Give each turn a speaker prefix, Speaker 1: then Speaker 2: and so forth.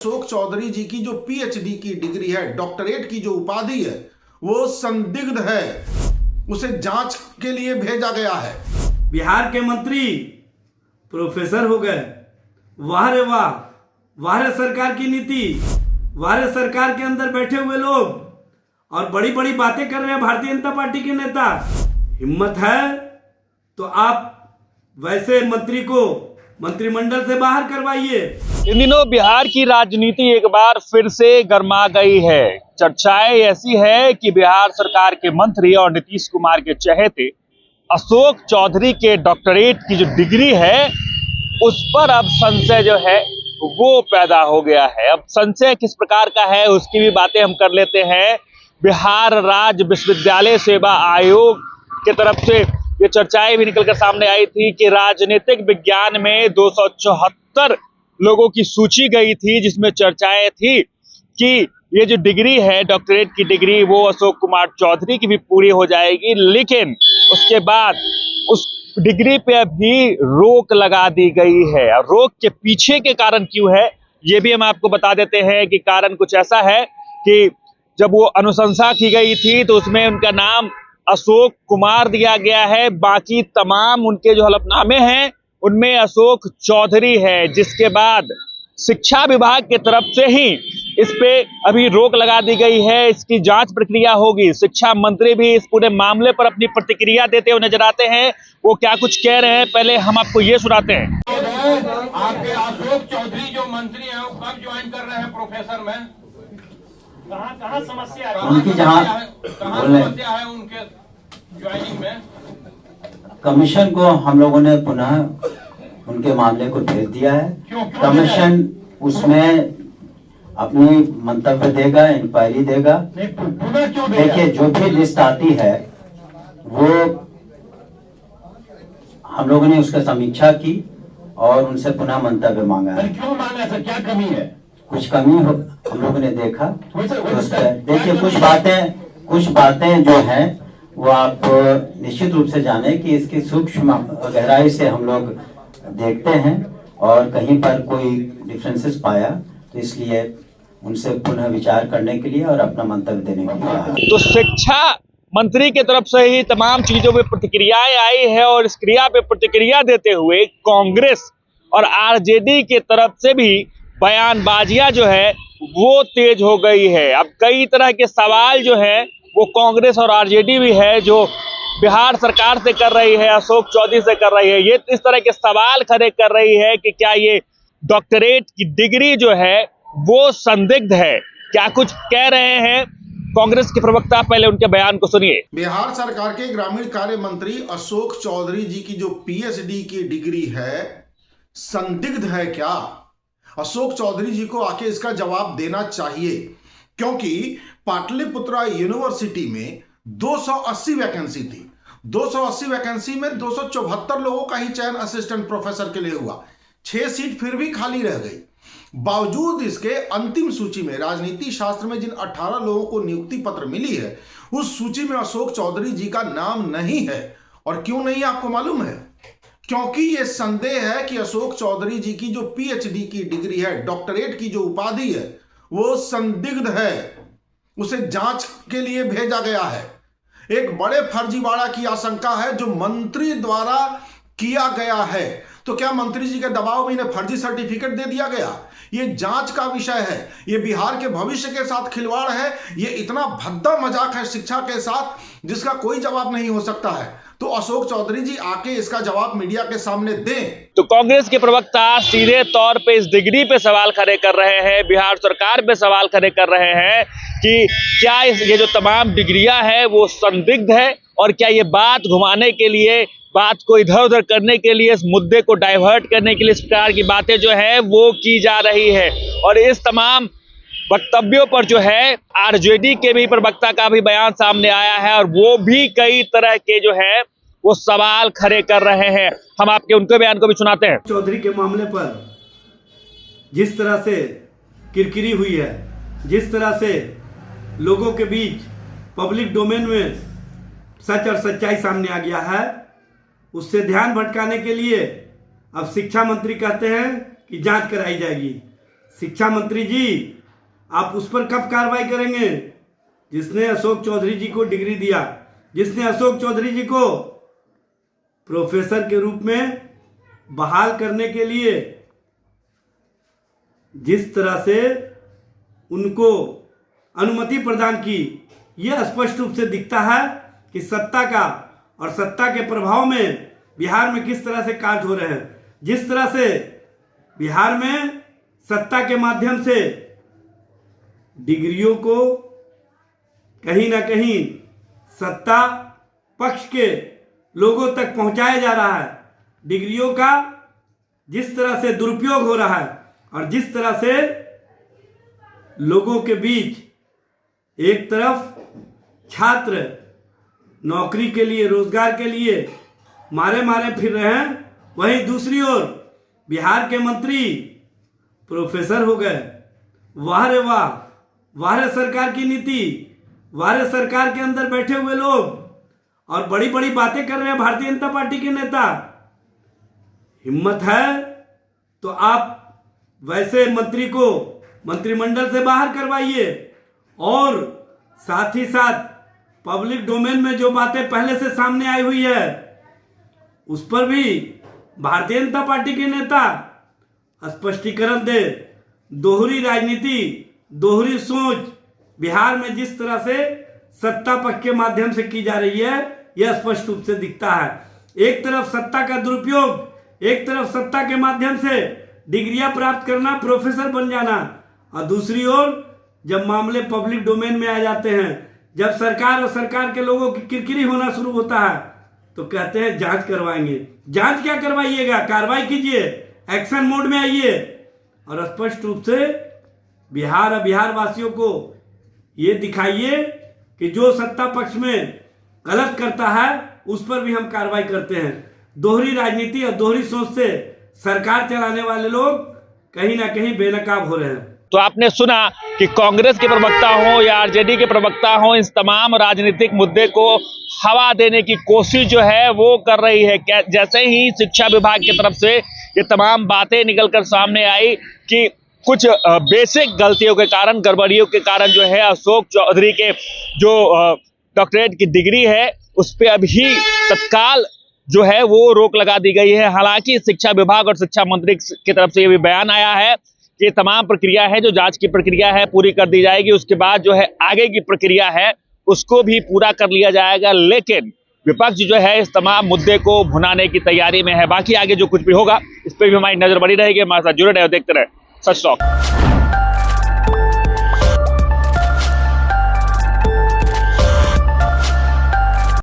Speaker 1: अशोक चौधरी जी की जो पीएचडी की डिग्री है, डॉक्टरेट की जो उपाधि है, वो संदिग्ध है। उसे जांच के लिए भेजा गया है।
Speaker 2: बिहार के मंत्री प्रोफेसर हो गए। वाह रे वाह, वाह रे सरकार की नीति, वाह रे सरकार के अंदर बैठे हुए लोग और बड़ी बड़ी बातें कर रहे हैं भारतीय जनता पार्टी के नेता। हिम्मत है तो आप वैसे मंत्री को मंत्रिमंडल से बाहर करवाइए।
Speaker 3: इन दिनों बिहार की राजनीति एक बार फिर से गर्मा गई है। चर्चाएं ऐसी है कि बिहार सरकार के मंत्री और नीतीश कुमार के चहेते अशोक चौधरी के डॉक्टरेट की जो डिग्री है उस पर अब संशय जो है वो पैदा हो गया है। अब संशय किस प्रकार का है उसकी भी बातें हम कर लेते हैं। बिहार राज्य विश्वविद्यालय सेवा आयोग की तरफ से ये चर्चाएं भी निकलकर सामने आई थी कि राजनीतिक विज्ञान में 274 लोगों की सूची गई थी, जिसमें चर्चाएं थी कि ये जो डिग्री है डॉक्टरेट की डिग्री वो अशोक कुमार चौधरी की भी पूरी हो जाएगी, लेकिन उसके बाद उस डिग्री पे अभी रोक लगा दी गई है। रोक के पीछे के कारण क्यों है ये भी हम आपको बता देते हैं कि कारण कुछ ऐसा है कि जब वो अनुशंसा की गई थी तो उसमें उनका नाम अशोक कुमार दिया गया है, बाकी तमाम उनके जो हलफनामे हैं उनमें अशोक चौधरी है, जिसके बाद शिक्षा विभाग की तरफ से ही इस पे अभी रोक लगा दी गई है। इसकी जांच प्रक्रिया होगी। शिक्षा मंत्री भी इस पूरे मामले पर अपनी प्रतिक्रिया देते हुए नजर आते हैं। वो क्या कुछ कह रहे हैं पहले हम आपको ये सुनाते हैं।
Speaker 4: आपके अशोक चौधरी जो मंत्री हैं वो कब ज्वाइन कर रहे हैं प्रोफेसर में? कहाँ समस्या है?
Speaker 5: उनकी जहाँ
Speaker 4: समस्या है उनके ज्वाइनिंग में?
Speaker 5: कमीशन को हम लोगों ने पुनः उनके मामले को भेज दिया है। कमीशन उसमें अपनी मंतव्य देगा, इंक्वायरी देगा। देखिए जो भी लिस्ट आती है वो हम लोगों ने उसका समीक्षा की और उनसे पुनः मंतव्य मांगा है।
Speaker 4: क्यों मांगा सर, क्या कमी है?
Speaker 5: कुछ कमी हो हम लोगों ने देखा तो देखिए कुछ बातें जो हैं वो आप निश्चित रूप से जाने कि इसकी सूक्ष्म गहराई से हम लोग देखते हैं और कहीं पर कोई डिफरेंसेस पाया तो इसलिए उनसे पुनः विचार करने के लिए और अपना मंतव्य देने के लिए।
Speaker 3: तो शिक्षा मंत्री की तरफ से ही तमाम चीजों पे प्रतिक्रियाएं आई है और इस क्रिया पे प्रतिक्रिया देते हुए कांग्रेस और आरजेडी की तरफ से भी बयानबाजियां जो है वो तेज हो गई है। अब कई तरह के सवाल जो है वो कांग्रेस और आरजेडी भी है जो बिहार सरकार से कर रही है, अशोक चौधरी से कर रही है। ये इस तरह के सवाल खड़े कर रही है कि क्या ये डॉक्टरेट की डिग्री जो है वो संदिग्ध है। क्या कुछ कह रहे हैं कांग्रेस के प्रवक्ता, पहले उनके बयान को सुनिए।
Speaker 1: बिहार सरकार के ग्रामीण कार्य मंत्री अशोक चौधरी जी की जो पीएचडी की डिग्री है संदिग्ध है क्या? अशोक चौधरी जी को आके इसका जवाब देना चाहिए, क्योंकि पाटलिपुत्रा यूनिवर्सिटी में 280 वैकेंसी थी। 280 वैकेंसी में 274 लोगों का ही चयन असिस्टेंट प्रोफेसर के लिए हुआ। 6 सीट फिर भी खाली रह गई। बावजूद इसके अंतिम सूची में राजनीति शास्त्र में जिन 18 लोगों को नियुक्ति पत्र मिली है उस सूची में अशोक चौधरी जी का नाम नहीं है। और क्यों नहीं आपको मालूम है? क्योंकि यह संदेह है कि अशोक चौधरी जी की जो पीएचडी की डिग्री है, डॉक्टरेट की जो उपाधि है, वो संदिग्ध है। उसे जांच के लिए भेजा गया है। एक बड़े फर्जीवाड़ा की आशंका है जो मंत्री द्वारा किया गया है। तो क्या मंत्री जी के दबाव में इन्हें फर्जी सर्टिफिकेट दे दिया गया? ये जांच का विषय है। ये बिहार के भविष्य के साथ खिलवाड़ है। ये इतना भद्दा मजाक है शिक्षा के साथ जिसका कोई जवाब नहीं हो सकता है। तो अशोक चौधरी जी आके इसका जवाब मीडिया के सामने दें।
Speaker 3: तो कांग्रेस के प्रवक्ता सीधे तौर पे इस डिग्री पे सवाल खड़े कर रहे हैं, बिहार सरकार पे सवाल खड़े कर रहे हैं कि क्या ये जो तमाम डिग्रियां हैं वो संदिग्ध है और क्या ये बात घुमाने के लिए, बात को इधर उधर करने के लिए, इस मुद्दे को डाइवर्ट करने के लिए इस प्रकार की बातें जो है वो की जा रही है। और इस तमाम वक्तव्यों पर जो है आरजेडी के भी प्रवक्ता का भी बयान सामने आया है और वो भी कई तरह के जो है वो सवाल खड़े कर रहे हैं। हम आपके उनके बयान को भी सुनाते हैं।
Speaker 2: चौधरी के मामले पर जिस तरह से किरकिरी हुई है, जिस तरह से लोगों के बीच पब्लिक डोमेन में सच और सच्चाई सामने आ गया है, उससे ध्यान भटकाने के लिए अब शिक्षा मंत्री कहते हैं कि जांच कराई जाएगी। शिक्षा मंत्री जी, आप उस पर कब कार्रवाई करेंगे जिसने अशोक चौधरी जी को डिग्री दिया, जिसने अशोक चौधरी जी को प्रोफेसर के रूप में बहाल करने के लिए जिस तरह से उनको अनुमति प्रदान की। यह स्पष्ट रूप से दिखता है कि सत्ता का और सत्ता के प्रभाव में बिहार में किस तरह से कांड हो रहे हैं। जिस तरह से बिहार में सत्ता के माध्यम से डिग्रियों को कहीं ना कहीं सत्ता पक्ष के लोगों तक पहुंचाया जा रहा है। डिग्रियों का जिस तरह से दुरुपयोग हो रहा है और जिस तरह से लोगों के बीच एक तरफ छात्र नौकरी के लिए, रोजगार के लिए मारे मारे फिर रहे हैं, वहीं दूसरी ओर बिहार के मंत्री प्रोफेसर हो गए। वाह रे वाह, वाह रे सरकार की नीति, वाह रे सरकार के अंदर बैठे हुए लोग और बड़ी बड़ी बातें कर रहे हैं भारतीय जनता पार्टी के नेता। हिम्मत है तो आप वैसे मंत्री को मंत्रिमंडल से बाहर करवाइए और साथ ही साथ पब्लिक डोमेन में जो बातें पहले से सामने आई हुई है उस पर भी भारतीय जनता पार्टी के नेता स्पष्टीकरण दे। दोहरी राजनीति, दोहरी सोच बिहार में जिस तरह से सत्ता पक्ष के माध्यम से की जा रही है यह स्पष्ट रूप से दिखता है। एक तरफ सत्ता का दुरुपयोग, एक तरफ सत्ता के माध्यम से डिग्रियां प्राप्त करना, प्रोफेसर बन जाना, और दूसरी ओर जब मामले पब्लिक डोमेन में आ जाते हैं, जब सरकार और सरकार के लोगों की किरकिरी होना शुरू होता है तो कहते हैं जांच करवाएंगे। जांच क्या करवाइएगा, कार्रवाई कीजिए, एक्शन मोड में आइए और स्पष्ट रूप से बिहार और बिहार वासियों को ये दिखाइए कि जो सत्ता पक्ष में गलत करता है उस पर भी हम कार्रवाई करते हैं। दोहरी राजनीति और दोहरी सोच से सरकार चलाने वाले लोग कहीं ना कहीं बेनकाब हो रहे हैं।
Speaker 3: तो आपने सुना कि कांग्रेस के प्रवक्ता हो या आरजेडी के प्रवक्ता हो, इस तमाम राजनीतिक मुद्दे को हवा देने की कोशिश जो है वो कर रही है। जैसे ही शिक्षा विभाग की तरफ से ये तमाम बातें निकलकर सामने आई कि कुछ बेसिक गलतियों के कारण, गड़बड़ियों के कारण जो है अशोक चौधरी के जो डॉक्टरेट की डिग्री है उस पर अभी तत्काल जो है वो रोक लगा दी गई है। हालांकि शिक्षा विभाग और शिक्षा मंत्री की तरफ से ये भी बयान आया है कि ये तमाम प्रक्रिया है, जो जांच की प्रक्रिया है पूरी कर दी जाएगी, उसके बाद जो है आगे की प्रक्रिया है उसको भी पूरा कर लिया जाएगा। लेकिन विपक्ष जो है इस तमाम मुद्दे को भुनाने की तैयारी में है। बाकी आगे जो कुछ भी होगा इस पर भी हमारी नजर बनी रहेगी। हमारे साथ जुड़े रहे, देखते रहे सच टॉक।